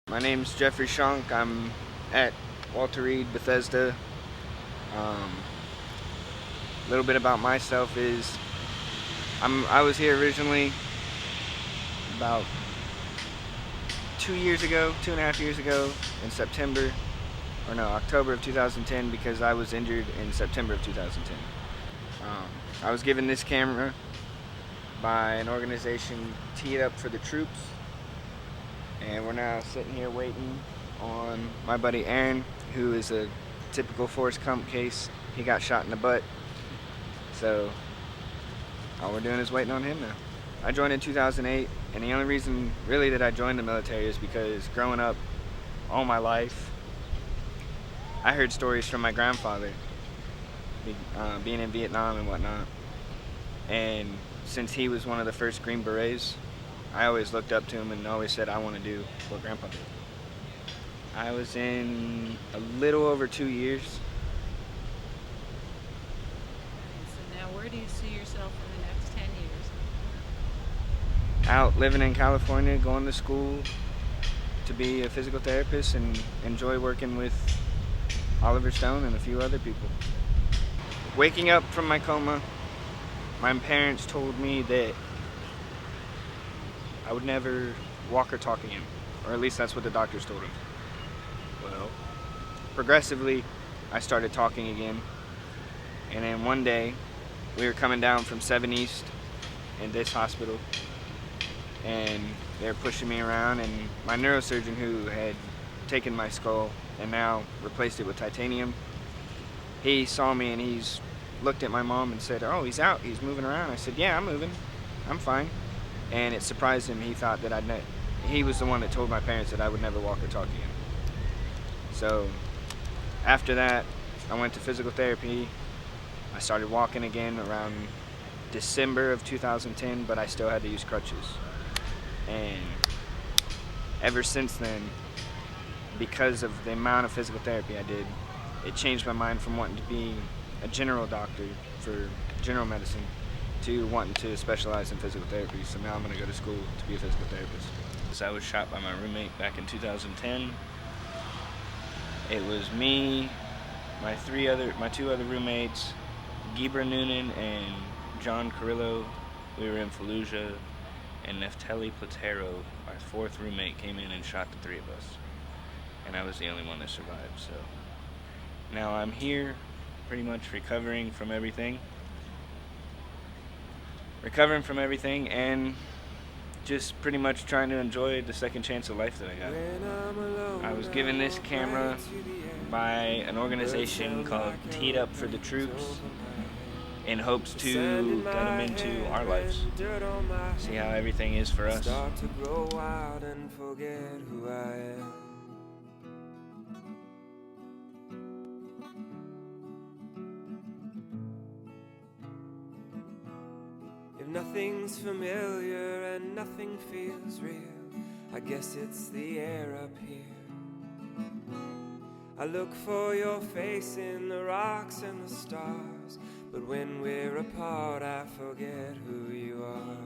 My name's Jeffrey Shonk. I'm at Walter Reed, Bethesda. A little bit about myself is I was here originally about 2 years ago, 2.5 years ago, in October of 2010, because I was injured in September of 2010. I was given this camera by an organization teed up for the troops, and we're now sitting here waiting on my buddy Aaron, who is a typical Forrest Gump case. He got shot in the butt, so all we're doing is waiting on him now. I joined in 2008, and the only reason really that I joined the military is because growing up all my life, I heard stories from my grandfather being in Vietnam and whatnot, and since he was one of the first Green Berets, I always looked up to him and always said I want to do what Grandpa did. I was in a little over 2 years. So now where do you see yourself in the next 10 years? Out living in California, going to school to be a physical therapist, and enjoy working with Oliver Stone and a few other people. Waking up from my coma, my parents told me that I would never walk or talk again, or at least that's what the doctors told him. Well, progressively, I started talking again, and then one day, we were coming down from 7 East in this hospital, and they were pushing me around, and my neurosurgeon, who had taken my skull and now replaced it with titanium, he saw me and he's looked at my mom and said, "Oh, he's out, he's moving around." I said, "Yeah, I'm moving, I'm fine." And it surprised him. He thought that he was the one that told my parents that I would never walk or talk again. So after that, I went to physical therapy. I started walking again around December of 2010, but I still had to use crutches. And ever since then, because of the amount of physical therapy I did, it changed my mind from wanting to be a general doctor for general medicine to wanting to specialize in physical therapy. So now I'm going to go to school to be a physical therapist. So I was shot by my roommate back in 2010. It was me, my two other roommates, Gibra Noonan and John Carrillo. We were in Fallujah, and Neftali Platero, our fourth roommate, came in and shot the three of us. And I was the only one that survived. So now I'm here, pretty much recovering from everything, and just pretty much trying to enjoy the second chance of life that I got. I was given this camera by an organization called Teed Up for the Troops in hopes to get them into our lives, see how everything is for us. If nothing's familiar and nothing feels real, I guess it's the air up here. I look for your face in the rocks and the stars, but when we're apart I forget who you are.